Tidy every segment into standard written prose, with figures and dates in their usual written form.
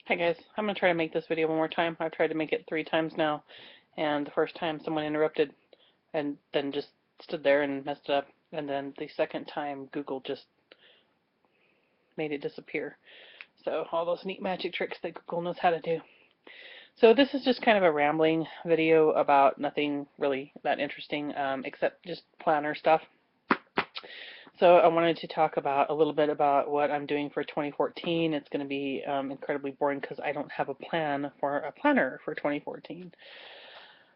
Hi guys, I'm going to try to make this video one more time. I've tried to make it 3 times now, and the first time someone interrupted and then just stood there and messed it up, and then the second time Google just made it disappear. So all those neat magic tricks that Google knows how to do. So this is just kind of a rambling video about nothing really that interesting except just planner stuff. So I wanted to talk about a little bit about what I'm doing for 2014. It's going to be incredibly boring because I don't have a plan for a planner for 2014.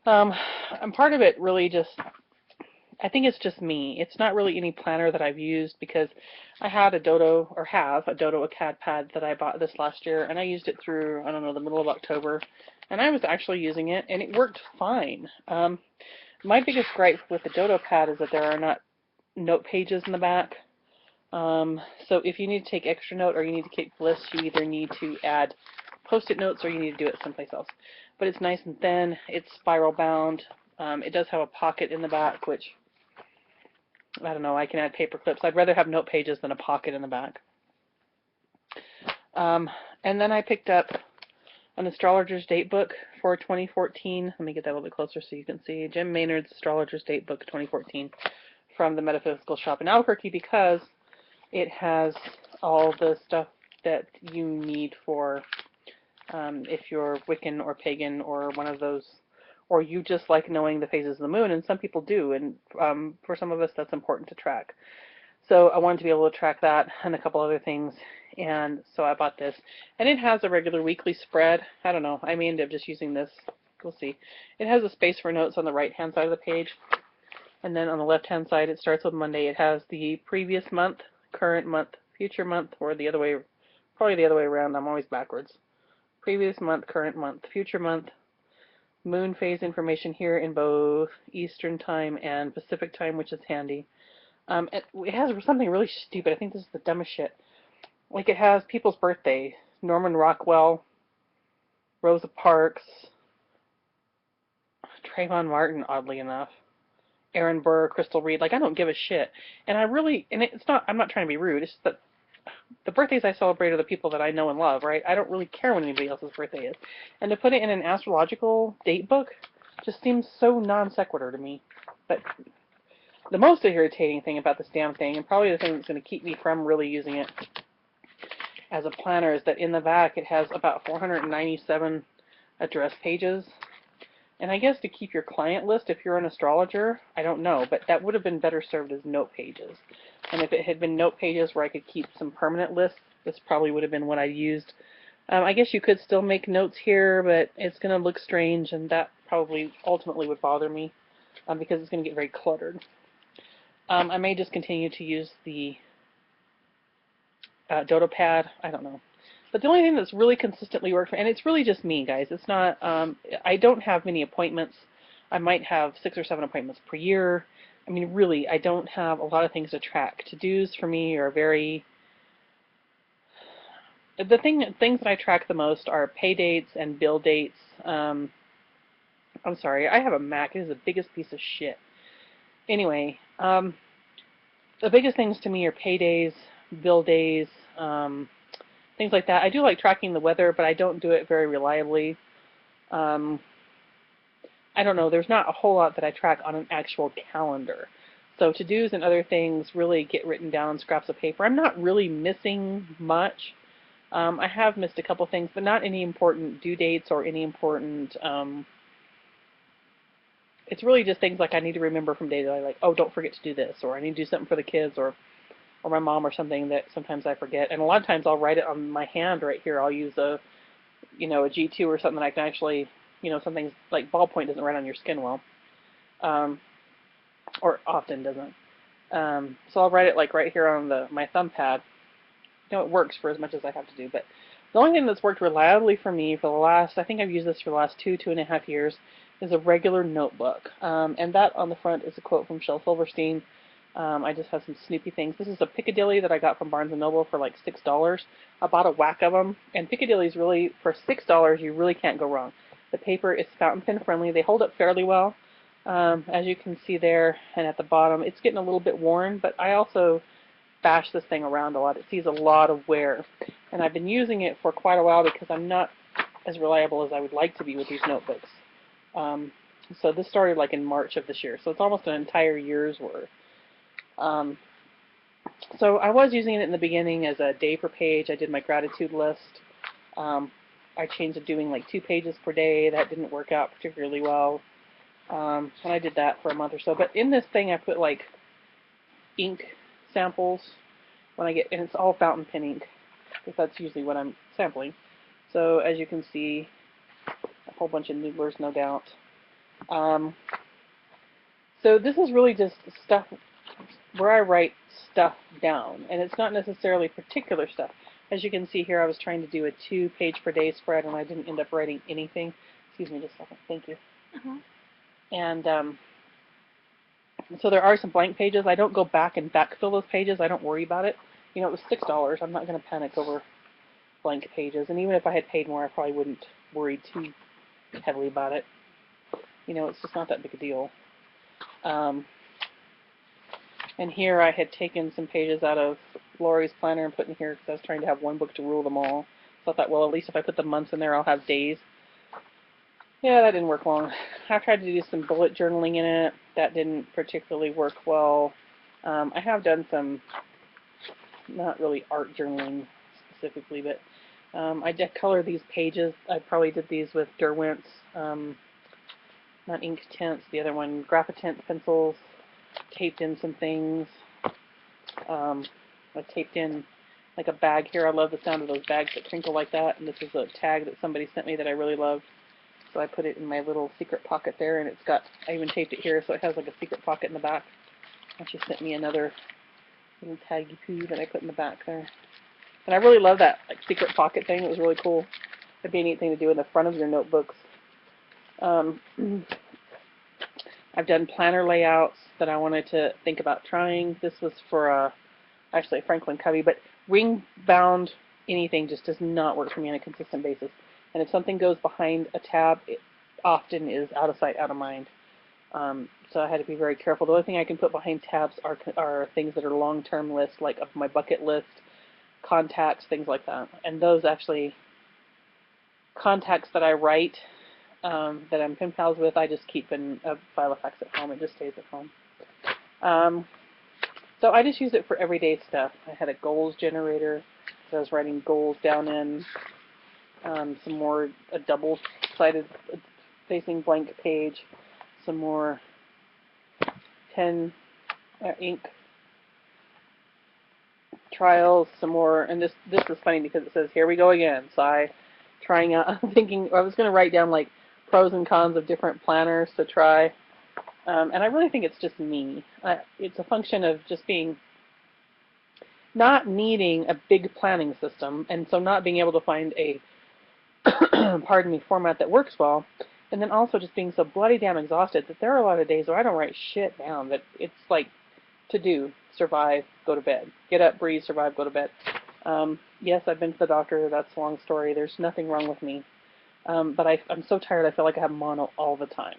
And part of it really just, I think it's just me. It's not really any planner that I've used because I had a Dodo, or have a Dodo CAD pad that I bought this last year, and I used it through, I don't know, the middle of October, and I was actually using it, and it worked fine. My biggest gripe with the Dodo pad is that there are not note pages in the back. So if you need to take extra note or you need to keep lists, you either need to add post-it notes or you need to do it someplace else. But it's nice and thin. It's spiral bound. It does have a pocket in the back, which, I don't know, I can add paper clips. I'd rather have note pages than a pocket in the back. And then I picked up an astrologer's date book for 2014. Let me get that a little bit closer so you can see. Jim Maynard's Astrologer's Date Book 2014 from the Metaphysical Shop in Albuquerque, because it has all the stuff that you need for if you're Wiccan or pagan or one of those, or you just like knowing the phases of the moon, and some people do, and for some of us that's important to track. So I wanted to be able to track that and a couple other things, and so I bought this. And it has a regular weekly spread. I don't know, I may end up just using this. We'll see. It has a space for notes on the right-hand side of the page. And then on the left-hand side, it starts with Monday. It has the previous month, current month, future month, or the other way, probably the other way around. I'm always backwards. Previous month, current month, future month, moon phase information here in both Eastern Time and Pacific Time, which is handy. It has something really stupid. I think this is the dumbest shit. Like, it has people's birthdays. Norman Rockwell, Rosa Parks, Trayvon Martin, oddly enough. Aaron Burr, Crystal Reed, like, I don't give a shit. And I really, and it's not, I'm not trying to be rude, it's just that the birthdays I celebrate are the people that I know and love, right? I don't really care when anybody else's birthday is. And to put it in an astrological date book just seems so non sequitur to me. But the most irritating thing about this damn thing, and probably the thing that's going to keep me from really using it as a planner, is that in the back it has about 497 address pages. And I guess to keep your client list, if you're an astrologer, I don't know, but that would have been better served as note pages. And if it had been note pages where I could keep some permanent lists, this probably would have been what I used. I guess you could still make notes here, but it's going to look strange, and that probably ultimately would bother me because it's going to get very cluttered. I may just continue to use the Dodo pad. I don't know. But the only thing that's really consistently worked for, and it's really just me, guys. It's not, I don't have many appointments. I might have 6 or 7 appointments per year. I mean, really, I don't have a lot of things to track. To-dos for me are very, things that I track the most are pay dates and bill dates. I'm sorry, I have a Mac. It is the biggest piece of shit. Anyway, the biggest things to me are paydays, bill days, things like that. I do like tracking the weather, but I don't do it very reliably. I don't know. There's not a whole lot that I track on an actual calendar. So to-dos and other things really get written down on scraps of paper. I'm not really missing much. I have missed a couple things, but not any important due dates or any important... it's really just things like I need to remember from day to day, like, oh, don't forget to do this, or I need to do something for the kids, or my mom, or something that sometimes I forget. And a lot of times I'll write it on my hand right here. I'll use a, a G2 or something that I can actually, something like ballpoint doesn't write on your skin well, or often doesn't. So I'll write it like right here on my thumb pad. It works for as much as I have to do. But the only thing that's worked reliably for me for the last, I think I've used this for the last 2.5 years, is a regular notebook. And that on the front is a quote from Shel Silverstein. I just have some snoopy things. This is a Piccadilly that I got from Barnes & Noble for like $6. I bought a whack of them, and Piccadilly's really, for $6, you really can't go wrong. The paper is fountain pen friendly. They hold up fairly well, as you can see there, and at the bottom. It's getting a little bit worn, but I also bash this thing around a lot. It sees a lot of wear. And I've been using it for quite a while because I'm not as reliable as I would like to be with these notebooks. Um, so this started like in March of this year, so it's almost an entire year's worth. Um, so I was using it in the beginning as a day per page. I did my gratitude list. Um, I changed to doing like 2 pages per day. That didn't work out particularly well. And I did that for a month or so. But in this thing, I put like ink samples when I get, and it's all fountain pen ink, because that's usually what I'm sampling. So as you can see, a whole bunch of Noodlers, no doubt. So this is really just stuff where I write stuff down, and it's not necessarily particular stuff. As you can see here, I was trying to do a 2 page per day spread, and I didn't end up writing anything. Excuse me just a second. Thank you. And so there are some blank pages. I don't go back and backfill those pages. I don't worry about it. You know, it was $6. I'm not going to panic over blank pages. And even if I had paid more, I probably wouldn't worry too heavily about it. You know, it's just not that big a deal. And here I had taken some pages out of Lori's planner and put in here because I was trying to have one book to rule them all. So I thought, well, at least if I put the months in there, I'll have days. Yeah, that didn't work long. I tried to do some bullet journaling in it. That didn't particularly work well. I have done some, not really art journaling specifically, but I did color these pages. I probably did these with Derwent's, not ink tints, the other one, Graphitint pencils. Taped in some things. I taped in like a bag here. I love the sound of those bags that crinkle like that. And this is a tag that somebody sent me that I really loved. So I put it in my little secret pocket there, and it's got, I even taped it here so it has like a secret pocket in the back. And she sent me another little taggy poo that I put in the back there. And I really love that like secret pocket thing. It was really cool. It'd be a neat thing to do in the front of your notebooks. I've done planner layouts that I wanted to think about trying. This was for actually a Franklin Covey, but ring bound anything just does not work for me on a consistent basis. And if something goes behind a tab, it often is out of sight, out of mind. So I had to be very careful. The only thing I can put behind tabs are things that are long-term lists, like of my bucket list, contacts, things like that. And those actually, contacts that I write, that I'm pen pals with, I just keep in a file of facts at home. It just stays at home. So I just use it for everyday stuff. I had a goals generator, so I was writing goals down in some more, a double-sided facing blank page, some more pen ink trials, some more, and this is funny because it says, here we go again. So I trying out, I'm thinking, I was going to write down like pros and cons of different planners to try. And I really think it's just me. It's a function of just being, not needing a big planning system, and so not being able to find a, pardon me, format that works well, and then also just being so bloody damn exhausted that there are a lot of days where I don't write shit down, that it's like to do, survive, go to bed. Get up, breathe, survive, go to bed. Yes, I've been to the doctor. That's a long story. There's nothing wrong with me. But I'm so tired I feel like I have mono all the time.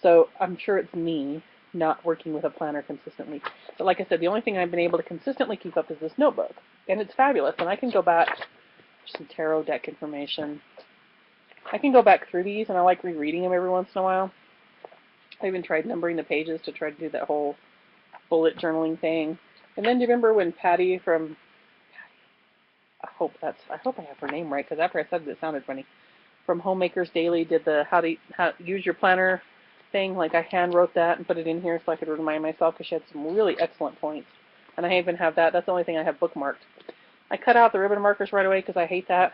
So I'm sure it's me not working with a planner consistently. But like I said, the only thing I've been able to consistently keep up is this notebook. And it's fabulous. And I can go back, some tarot deck information. I can go back through these, and I like rereading them every once in a while. I even tried numbering the pages to try to do that whole bullet journaling thing. And then do you remember when Patty from, I hope I have her name right, because after I said it, it sounded funny, from Homemakers Daily did the how to use your planner thing. Like I hand wrote that and put it in here so I could remind myself, because she had some really excellent points. And I even have that. That's the only thing I have bookmarked. I cut out the ribbon markers right away because I hate that.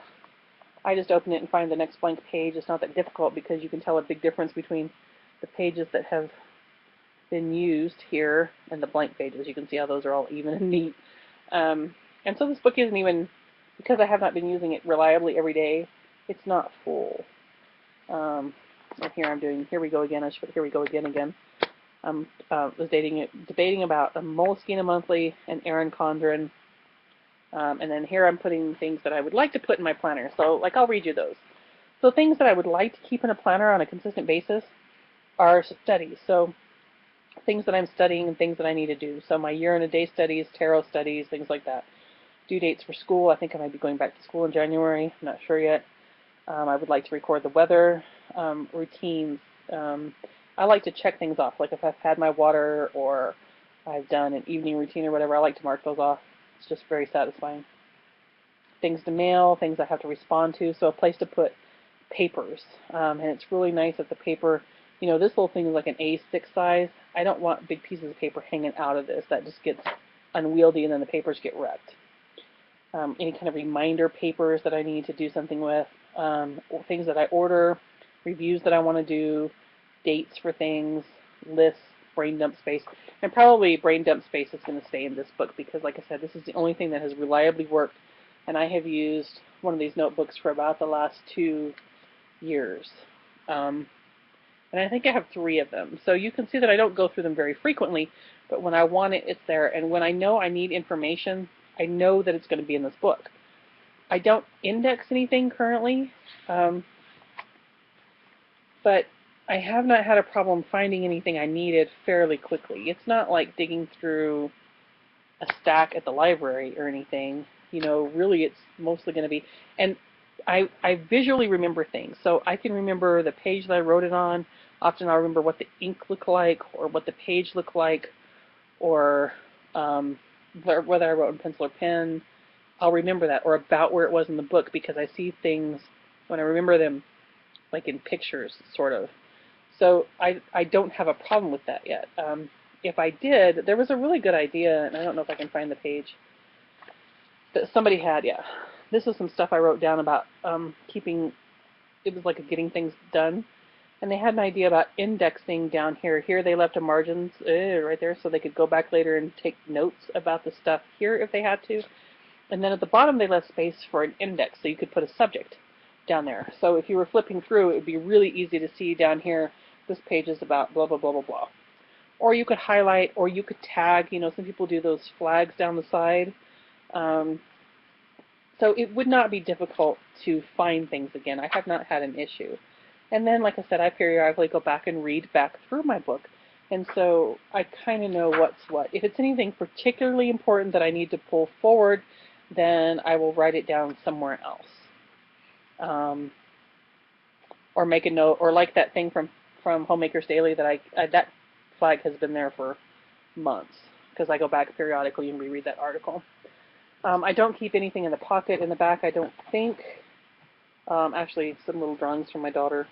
I just open it and find the next blank page. It's not that difficult because you can tell a big difference between the pages that have been used here and the blank pages. You can see how those are all even and neat. And so this book isn't even, because I have not been using it reliably every day, it's not full. And here I'm doing, here we go again. I should put here we go again. Was debating about a Moleskine Monthly and Erin Condren. And then here I'm putting things that I would like to put in my planner. So like I'll read you those. So things that I would like to keep in a planner on a consistent basis are studies. So things that I'm studying and things that I need to do. So my year and a day studies, tarot studies, things like that. due dates for school. I think I might be going back to school in January. I'm not sure yet. I would like to record the weather, routines. I like to check things off. Like if I've had my water or I've done an evening routine or whatever, I like to mark those off. It's just very satisfying. Things to mail, things I have to respond to. So a place to put papers. And it's really nice that the paper, you know, this little thing is like an A6 size. I don't want big pieces of paper hanging out of this. That just gets unwieldy and then the papers get wrecked. Any kind of reminder papers that I need to do something with, things that I order, reviews that I want to do, dates for things, lists, brain dump space. And probably brain dump space is going to stay in this book because, like I said, this is the only thing that has reliably worked. And I have used one of these notebooks for about the last 2 years. And I think I have 3 of them. So you can see that I don't go through them very frequently, but when I want it, it's there. And when I know I need information, I know that it's going to be in this book. I don't index anything currently, but I have not had a problem finding anything I needed fairly quickly. It's not like digging through a stack at the library or anything. You know, really it's mostly going to be, and I visually remember things. So I can remember the page that I wrote it on. Often I'll remember what the ink looked like or what the page looked like, or whether I wrote in pencil or pen. I'll remember that, or about where it was in the book, because I see things when I remember them like in pictures, sort of. So I don't have a problem with that yet. If I did, there was a really good idea, and I don't know if I can find the page, that somebody had, yeah. This is some stuff I wrote down about keeping, it was like a getting things done. And they had an idea about indexing down here. Here they left a margins right there so they could go back later and take notes about the stuff here if they had to. And then at the bottom they left space for an index so you could put a subject down there. So if you were flipping through, it would be really easy to see down here, this page is about blah, blah, blah, blah, blah. Or you could highlight, or you could tag. You know, some people do those flags down the side. So it would not be difficult to find things again. I have not had an issue. And then, like I said, I periodically go back and read back through my book. And so I kind of know what's what. If it's anything particularly important that I need to pull forward, then I will write it down somewhere else. Or make a note, or like that thing from Homemakers Daily that that flag has been there for months because I go back periodically and reread that article. I don't keep anything in the pocket in the back, I don't think. Actually, some little drawings from my daughter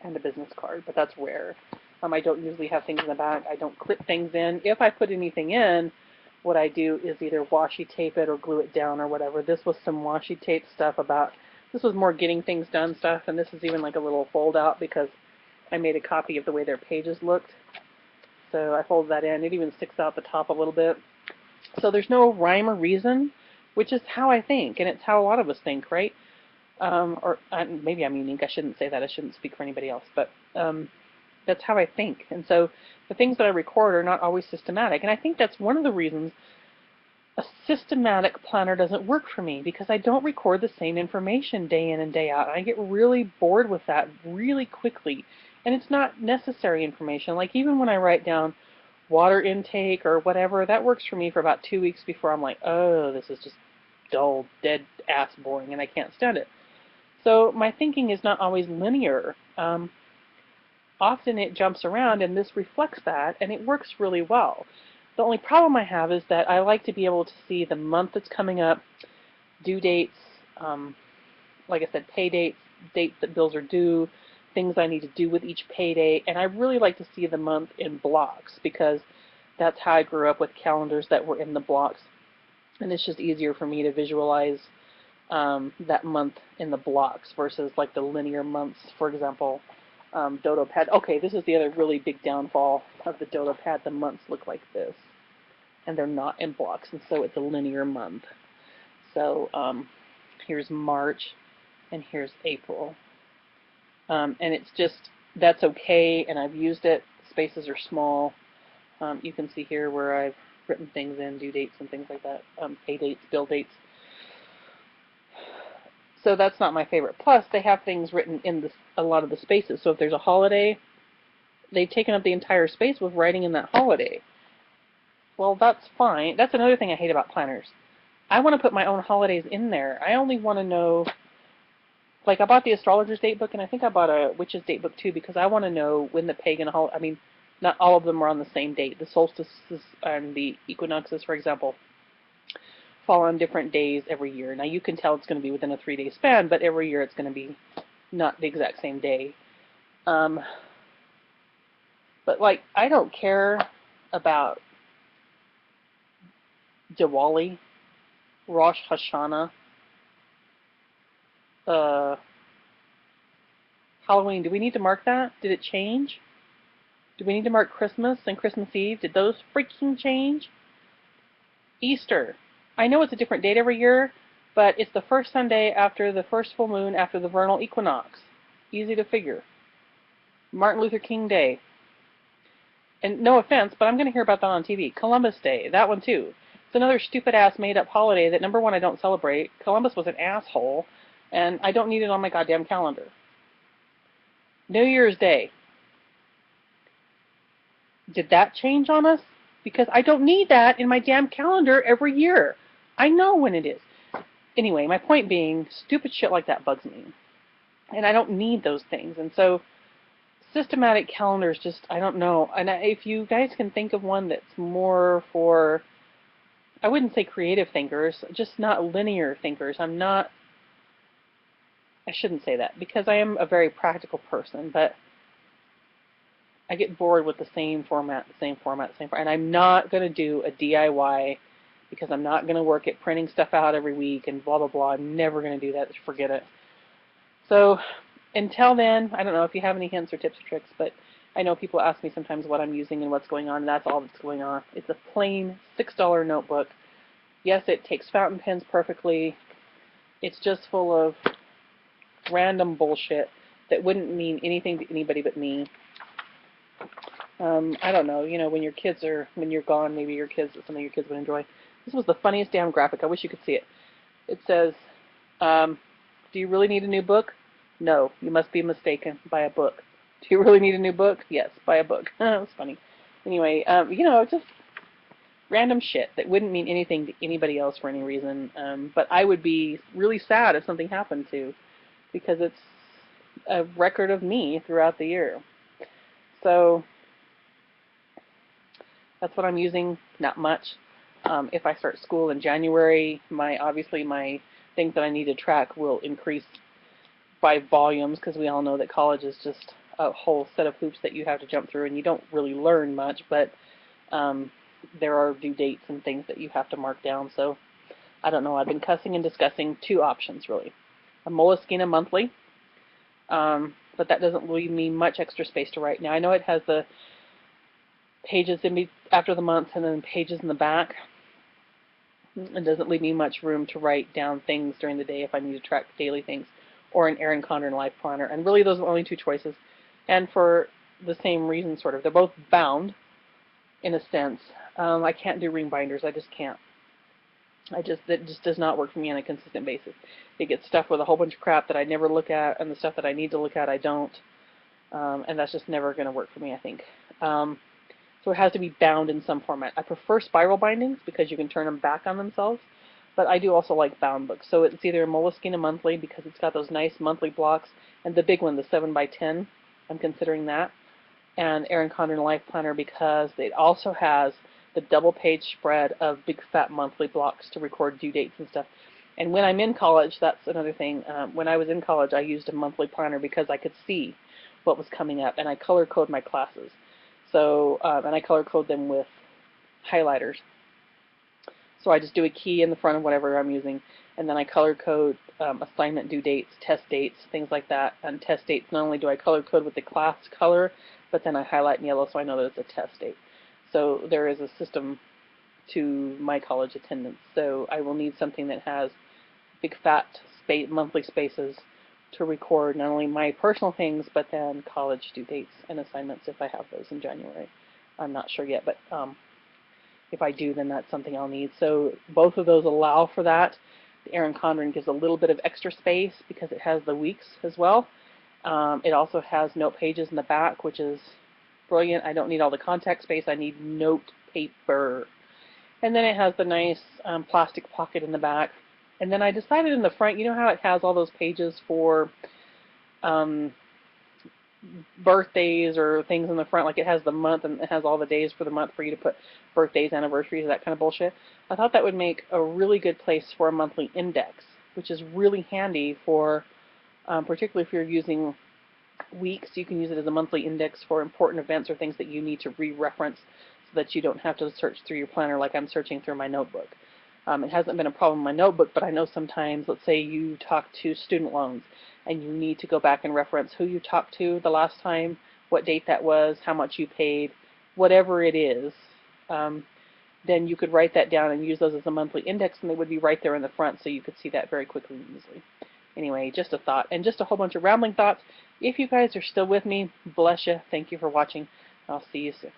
and a business card, but that's rare. I don't usually have things in the back. I don't clip things in. If I put anything in, what I do is either washi tape it or glue it down or whatever. This was some washi tape stuff about, this was more getting things done stuff, and this is even like a little fold out because I made a copy of the way their pages looked. So I folded that in. It even sticks out the top a little bit. So there's no rhyme or reason, which is how I think, and it's how a lot of us think, right? Or maybe I'm unique. I shouldn't say that. I shouldn't speak for anybody else, but that's how I think. And so the things that I record are not always systematic, and I think that's one of the reasons a systematic planner doesn't work for me, because I don't record the same information day in and day out. I get really bored with that really quickly, and it's not necessary information. Like even when I write down water intake or whatever, that works for me for about 2 weeks before I'm like, oh, this is just dull, dead ass boring, and I can't stand it. So my thinking is not always linear. Often it jumps around, and this reflects that, and it works really well. The only problem I have is that I like to be able to see the month that's coming up, due dates, like I said, pay dates, dates that bills are due, things I need to do with each payday, and I really like to see the month in blocks because that's how I grew up with calendars that were in the blocks, and it's just easier for me to visualize that month in the blocks versus like the linear months. For example, Dodo Pad. Okay, this is the other really big downfall of the Dodo Pad. The months look like this, and they're not in blocks, and so it's a linear month. So here's March, and here's April. And it's just, that's okay, and I've used it. Spaces are small. You can see here where I've written things in, due dates and things like that, pay dates, bill dates. So that's not my favorite. Plus, they have things written in a lot of the spaces. So if there's a holiday, they've taken up the entire space with writing in that holiday. Well, that's fine. That's another thing I hate about planners. I want to put my own holidays in there. I only want to know, like I bought the astrologer's date book, and I think I bought a witch's date book too, because I want to know when the pagan I mean, not all of them are on the same date. The solstices and the equinoxes, for example, fall on different days every year. Now you can tell it's going to be within a 3-day span, but every year it's going to be not the exact same day. Um, but like, I don't care about Diwali, Rosh Hashanah, uh, Halloween. Do we need to mark that? Did it change? Do we need to mark Christmas and Christmas Eve? Did those freaking change? Easter. I know it's a different date every year, but it's the first Sunday after the first full moon after the vernal equinox. Easy to figure. Martin Luther King Day. And no offense, but I'm going to hear about that on TV. Columbus Day. That one too. It's another stupid-ass made-up holiday that, number one, I don't celebrate. Columbus was an asshole, and I don't need it on my goddamn calendar. New Year's Day. Did that change on us? Because I don't need that in my damn calendar every year. I know when it is. Anyway, my point being, stupid shit like that bugs me. And I don't need those things. And so, systematic calendars just, I don't know. And if you guys can think of one that's more for, I wouldn't say creative thinkers, just not linear thinkers. I shouldn't say that, because I am a very practical person, but I get bored with the same format, and I'm not going to do a DIY, because I'm not going to work at printing stuff out every week and blah, blah, blah. I'm never going to do that. Just forget it. So until then, I don't know if you have any hints or tips or tricks, but I know people ask me sometimes what I'm using and what's going on, and that's all that's going on. It's a plain $6 notebook. Yes, it takes fountain pens perfectly. It's just full of random bullshit that wouldn't mean anything to anybody but me. I don't know, when when you're gone, maybe some of your kids would enjoy. This was the funniest damn graphic. I wish you could see it. It says, do you really need a new book? No, you must be mistaken. Buy a book. Do you really need a new book? Yes, buy a book. It was funny. Anyway, just random shit that wouldn't mean anything to anybody else for any reason. But I would be really sad if something happened to, because it's a record of me throughout the year. So that's what I'm using. Not much. If I start school in January, obviously my things that I need to track will increase by volumes, because we all know that college is just a whole set of hoops that you have to jump through, and you don't really learn much, but there are due dates and things that you have to mark down. So I don't know. I've been cussing and discussing two options, really. A Moleskine monthly, but that doesn't leave me much extra space to write. Now, I know it has the pages after the month and then pages in the back. It doesn't leave me much room to write down things during the day if I need to track daily things, or an Erin Condren Life Planner. And really, those are the only two choices. And for the same reason, sort of. They're both bound, in a sense. I can't do ring binders. I just can't. It just does not work for me on a consistent basis. It gets stuffed with a whole bunch of crap that I never look at, and the stuff that I need to look at, I don't. And that's just never going to work for me, I think. So it has to be bound in some format. I prefer spiral bindings because you can turn them back on themselves, but I do also like bound books. So it's either a Moleskine monthly, because it's got those nice monthly blocks, and the big one, the 7x10, I'm considering that, and Erin Condren Life Planner, because it also has the double-page spread of big fat monthly blocks to record due dates and stuff. And when I'm in college, that's another thing. When I was in college, I used a monthly planner because I could see what was coming up, and I color code my classes. So, and I color code them with highlighters. So I just do a key in the front of whatever I'm using, and then I color code assignment due dates, test dates, things like that. And test dates, not only do I color code with the class color, but then I highlight in yellow so I know that it's a test date. So there is a system to my college attendance. So I will need something that has big fat monthly spaces to record not only my personal things, but then college due dates and assignments if I have those in January. I'm not sure yet, but if I do, then that's something I'll need. So both of those allow for that. The Erin Condren gives a little bit of extra space because it has the weeks as well. It also has note pages in the back, which is brilliant. I don't need all the contact space. I need note paper. And then it has the nice plastic pocket in the back. And then I decided in the front, you know how it has all those pages for um, birthdays or things in the front, like it has the month and it has all the days for the month for you to put birthdays, anniversaries, that kind of bullshit. I thought that would make a really good place for a monthly index, which is really handy for, particularly if you're using weeks, you can use it as a monthly index for important events or things that you need to re-reference so that you don't have to search through your planner like I'm searching through my notebook. It hasn't been a problem in my notebook, but I know sometimes, let's say you talk to student loans and you need to go back and reference who you talked to the last time, what date that was, how much you paid, whatever it is, then you could write that down and use those as a monthly index, and they would be right there in the front so you could see that very quickly and easily. Anyway, just a thought, and just a whole bunch of rambling thoughts. If you guys are still with me, bless you. Thank you for watching. I'll see you soon.